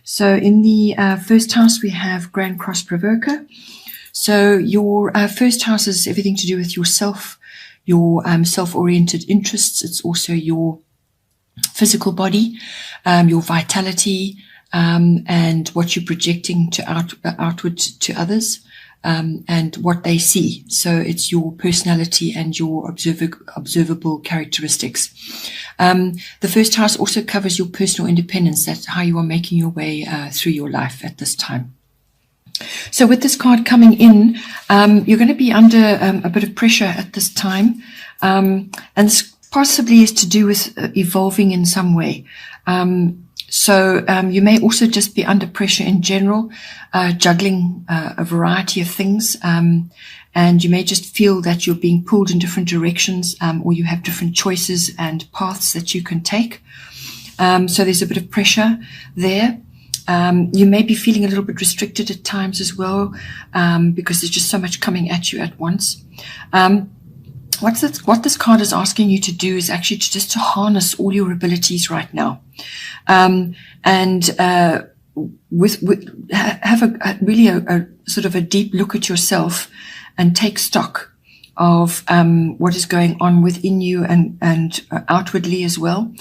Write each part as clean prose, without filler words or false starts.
So in the first house, we have Grand Cross Provoker. So your first house is everything to do with yourself, your self-oriented interests. It's also your physical body, your vitality, and what you're projecting to outward to others, and what they see. So it's your personality and your observable characteristics. The first house also covers your personal independence. That's how you are making your way through your life at this time. So with this card coming in, you're going to be under a bit of pressure at this time. And this possibly is to do with evolving in some way. So you may also just be under pressure in general, juggling a variety of things. And you may just feel that you're being pulled in different directions, or you have different choices and paths that you can take. So there's a bit of pressure there. You may be feeling a little bit restricted at times as well, because there's just so much coming at you at once. What this card is asking you to do is actually just to harness all your abilities right now, and have a really sort of a deep look at yourself and take stock of what is going on within you and outwardly as well,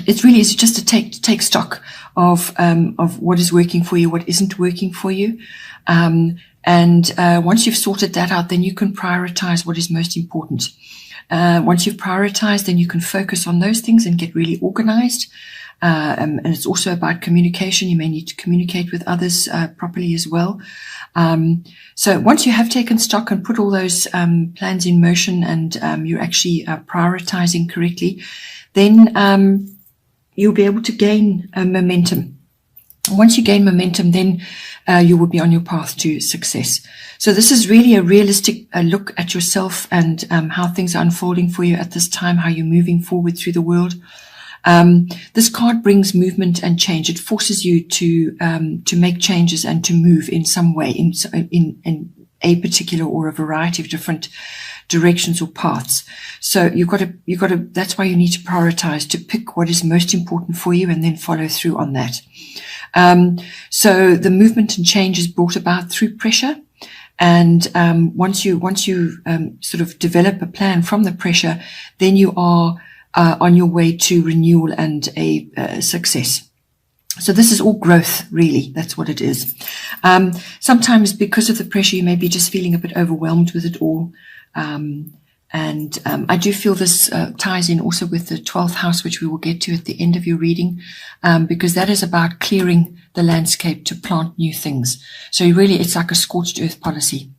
It really is just to take stock of what is working for you, what isn't working for you. Once you've sorted that out, then you can prioritize what is most important. Once you've prioritized, then you can focus on those things and get really organized. And it's also about communication. You may need to communicate with others properly as well. So once you have taken stock and put all those plans in motion, and you're actually prioritizing correctly, then you'll be able to gain momentum. Once you gain momentum, then you will be on your path to success. So this is really a realistic look at yourself and how things are unfolding for you at this time, how you're moving forward through the world. This card brings movement and change. It forces you to make changes and to move in some way, in a particular or a variety of different directions or paths. So you've got to, that's why you need to prioritize, to pick what is most important for you and then follow through on that. So the movement and change is brought about through pressure. And once you sort of develop a plan from the pressure, then you are on your way to renewal and a success. So this is all growth, really. That's what it is. Sometimes because of the pressure, you may be just feeling a bit overwhelmed with it all. I do feel this ties in also with the 12th house, which we will get to at the end of your reading, because that is about clearing the landscape to plant new things. So really, it's like a scorched earth policy.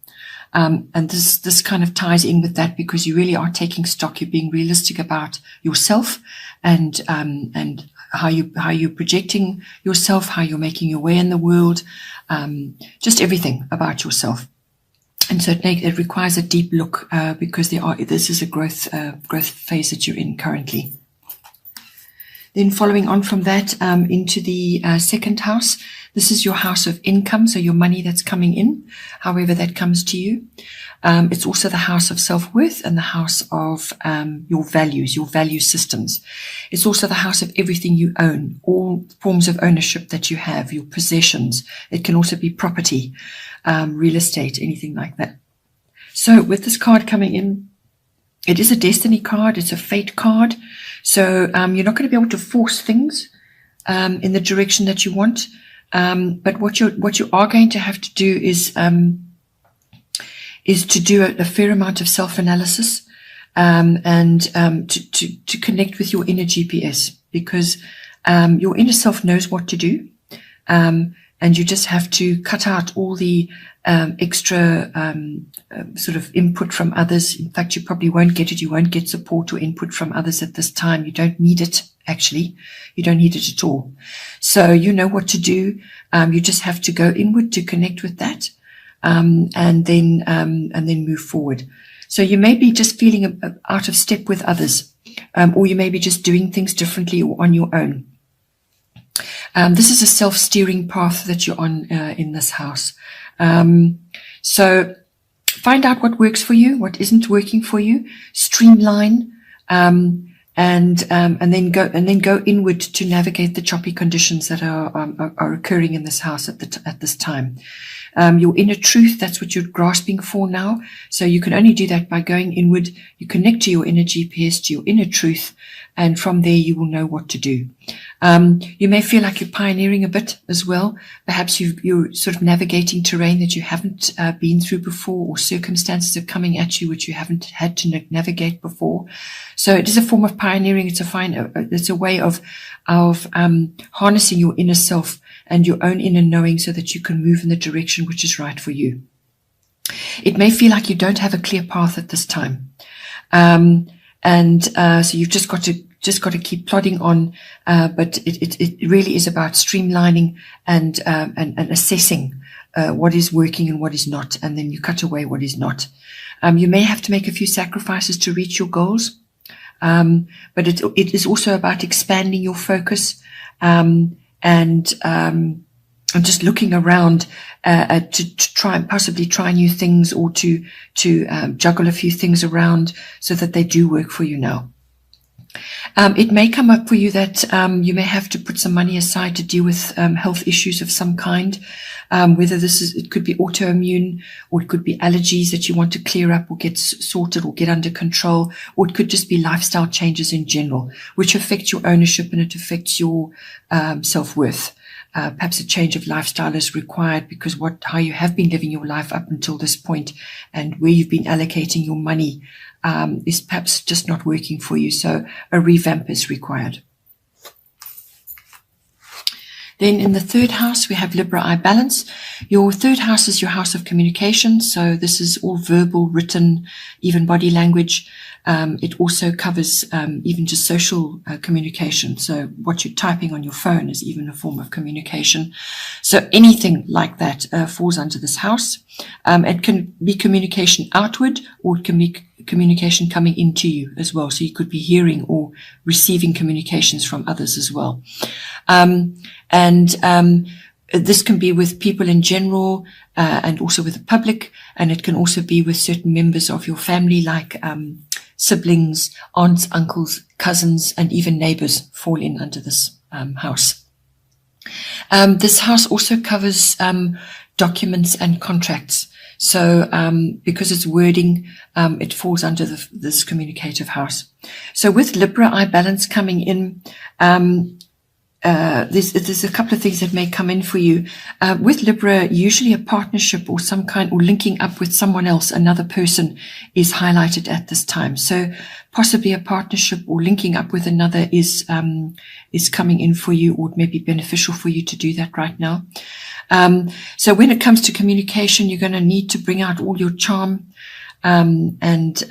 And this kind of ties in with that, because you really are taking stock. You're being realistic about yourself and how you're projecting yourself, how you're making your way in the world, just everything about yourself. And so it requires a deep look, because this is a growth phase that you're in currently. Then following on from that, into the second house, this is your house of income, so your money that's coming in, however that comes to you. It's also the house of self-worth and the house of your values, your value systems. It's also the house of everything you own, all forms of ownership that you have, your possessions. It can also be property, real estate, anything like that. So with this card coming in, it is a destiny card. It's a fate card. So you're not going to be able to force things in the direction that you want. But what you are going to have to do is to do a fair amount of self-analysis, and to connect with your inner GPS, because your inner self knows what to do, and you just have to cut out all the extra sort of input from others. In fact, you probably won't get it. You won't get support or input from others at this time. You don't need it. Actually, you don't need it at all. So you know what to do. You just have to go inward to connect with that, and then move forward. So you may be just feeling out of step with others, or you may be just doing things differently or on your own. This is a self-steering path that you're on in this house. So find out what works for you, what isn't working for you, streamline, and then go inward to navigate the choppy conditions that are occurring in this house at this time. Your inner truth, that's what you're grasping for now. So you can only do that by going inward. You connect to your inner GPS, to your inner truth, and from there you will know what to do. You may feel like you're pioneering a bit as well. Perhaps you're sort of navigating terrain that you haven't been through before, or circumstances are coming at you which you haven't had to navigate before. So it is a form of pioneering. It's a way of harnessing your inner self and your own inner knowing so that you can move in the direction which is right for you. It may feel like you don't have a clear path at this time. So you've just got to keep plodding on, but it really is about streamlining and assessing what is working and what is not, and then you cut away what is not. You may have to make a few sacrifices to reach your goals, but it is also about expanding your focus and just looking around to try and possibly try new things, or to juggle a few things around so that they do work for you now. It may come up for you that you may have to put some money aside to deal with health issues of some kind, whether it could be autoimmune, or it could be allergies that you want to clear up or get sorted or get under control, or it could just be lifestyle changes in general, which affect your ownership and it affects your self-worth. Perhaps a change of lifestyle is required because how you have been living your life up until this point and where you've been allocating your money is perhaps just not working for you. So a revamp is required. Then in the third house, we have Libra eye balance. Your third house is your house of communication. So this is all verbal, written, even body language. It also covers even just social communication. So what you're typing on your phone is even a form of communication. So anything like that falls under this house. It can be communication outward, or it can be communication coming into you as well. So you could be hearing or receiving communications from others as well. This can be with people in general, and also with the public, and it can also be with certain members of your family, like siblings, aunts, uncles, cousins, and even neighbors fall in under this house. This house also covers documents and contracts. So because it's wording, it falls under this communicative house. So with Libra eye balance coming in, there's a couple of things that may come in for you. With Libra, usually a partnership or some kind, or linking up with someone else, another person, is highlighted at this time. So possibly a partnership or linking up with another is coming in for you, or it may be beneficial for you to do that right now. So when it comes to communication, you're going to need to bring out all your charm and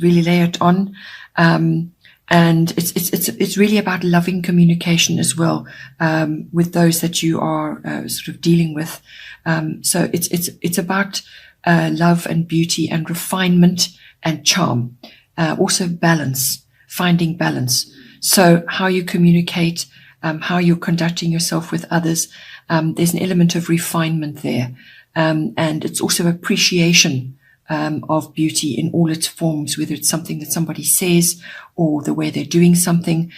really lay it on. And it's really about loving communication as well, with those that you are sort of dealing with. So it's about love and beauty and refinement and charm. Also balance, finding balance. So how you communicate, how you're conducting yourself with others. There's an element of refinement there. And it's also appreciation of beauty in all its forms, whether it's something that somebody says or the way they're doing something.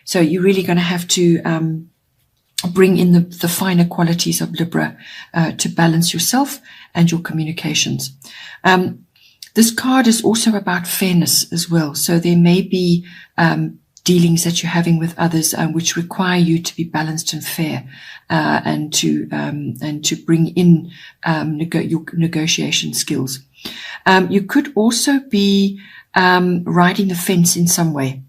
So you're really going to have to bring in the finer qualities of Libra to balance yourself and your communications. This card is also about fairness as well. So there may be dealings that you're having with others which require you to be balanced and fair, and to bring in your negotiation skills. You could also be riding the fence in some way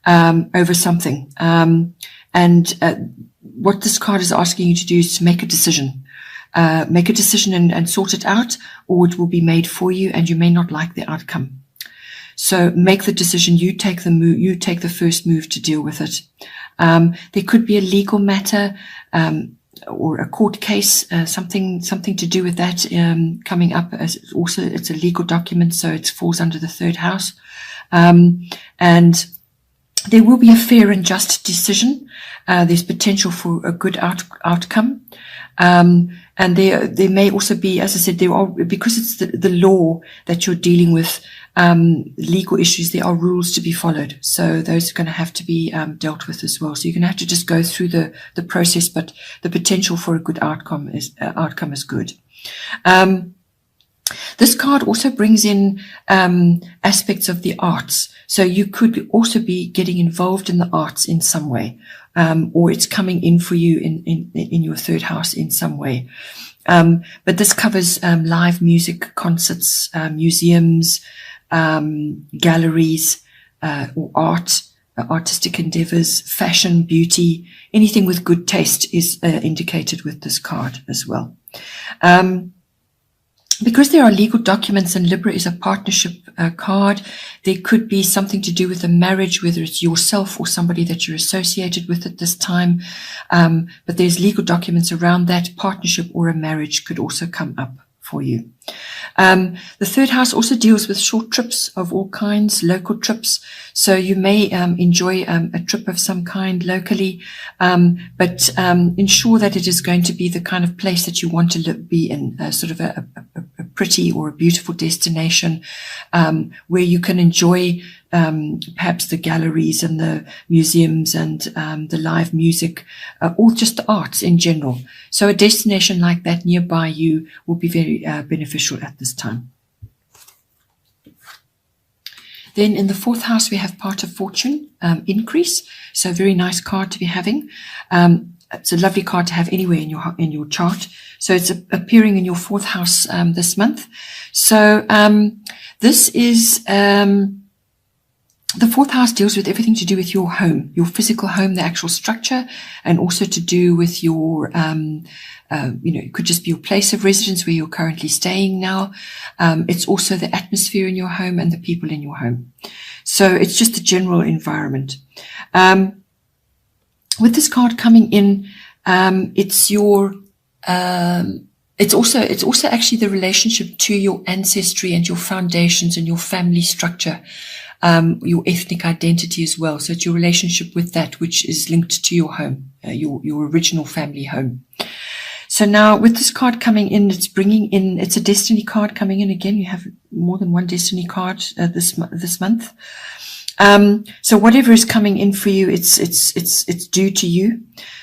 over something, and what this card is asking you to do is to make a decision. Make a decision and sort it out, or it will be made for you and you may not like the outcome. So make the decision. You take the move. You take the first move to deal with it. There could be a legal matter, or a court case, something to do with that coming up. Also, it's a legal document, so it falls under the third house. And There will be a fair and just decision. There's potential for a good outcome. And there may also be, as I said, because it's the law that you're dealing with, legal issues, there are rules to be followed. So those are going to have to be dealt with as well. So you're going to have to just go through the process, but the potential for a good outcome is good. This card also brings in aspects of the arts. So you could also be getting involved in the arts in some way, or it's coming in for you in your third house in some way. But this covers live music, concerts, museums, galleries, or art, artistic endeavors, fashion, beauty, anything with good taste is indicated with this card as well. Because there are legal documents and Libra is a partnership card, there could be something to do with a marriage, whether it's yourself or somebody that you're associated with at this time. But there's legal documents around that. Partnership or a marriage could also come up for you. The third house also deals with short trips of all kinds, local trips. So you may enjoy a trip of some kind locally, but ensure that it is going to be the kind of place that you want to be in, sort of a pretty or a beautiful destination, where you can enjoy perhaps the galleries and the museums and the live music, or just the arts in general. So a destination like that nearby you will be very beneficial at this time. Then in the fourth house, we have part of fortune, increase. So a very nice card to be having. It's a lovely card to have anywhere in your chart. So it's appearing in your fourth house this month. So this is the fourth house deals with everything to do with your home, your physical home, the actual structure, and also to do with your, it could just be your place of residence where you're currently staying now. It's also the atmosphere in your home and the people in your home. So it's just the general environment. With this card coming in, it's also actually the relationship to your ancestry and your foundations and your family structure. Your ethnic identity as well. So it's your relationship with that which is linked to your home, your original family home. So now with this card coming in, it's a destiny card coming in again. You have more than one destiny card this month. So whatever is coming in for you, it's due to you.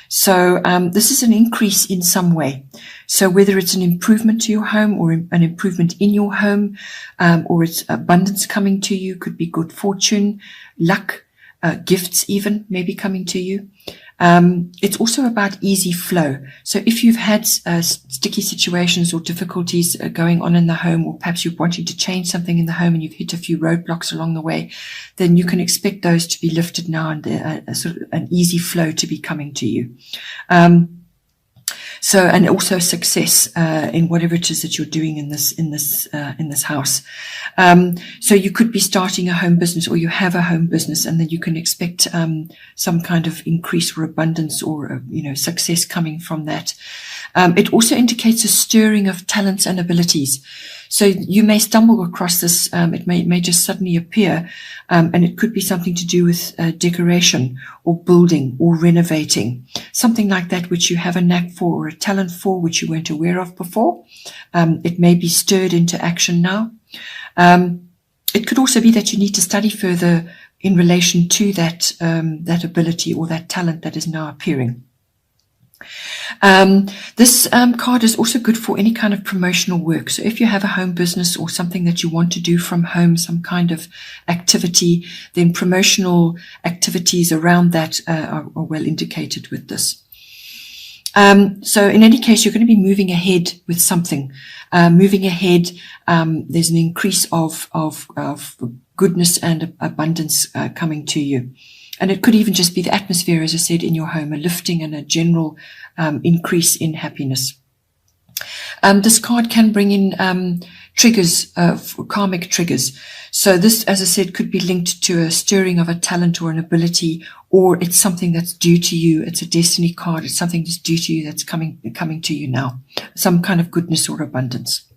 So this is an increase in some way. So whether it's an improvement to your home or an improvement in your home, or it's abundance coming to you, could be good fortune, luck, gifts even maybe coming to you. It's also about easy flow. So if you've had sticky situations or difficulties going on in the home, or perhaps you're wanting to change something in the home and you've hit a few roadblocks along the way, then you can expect those to be lifted now and sort of an easy flow to be coming to you. So, and also success in whatever it is that you're doing in this house. So you could be starting a home business, or you have a home business, and then you can expect some kind of increase or abundance or success coming from that. It also indicates a stirring of talents and abilities. So you may stumble across this. It may just suddenly appear, and it could be something to do with decoration or building or renovating, something like that which you have a knack for or a talent for, which you weren't aware of before. It may be stirred into action now. It could also be that you need to study further in relation to that ability or that talent that is now appearing. This card is also good for any kind of promotional work. So if you have a home business or something that you want to do from home, some kind of activity, then promotional activities around that are well indicated with this. So in any case, you're going to be moving ahead with something. Moving ahead, there's an increase of goodness and abundance coming to you. And it could even just be the atmosphere, as I said, in your home, a lifting and a general increase in happiness. This card can bring in triggers, karmic triggers. So this, as I said, could be linked to a stirring of a talent or an ability, or it's something that's due to you. It's a destiny card. It's something that's due to you that's coming to you now. Some kind of goodness or abundance.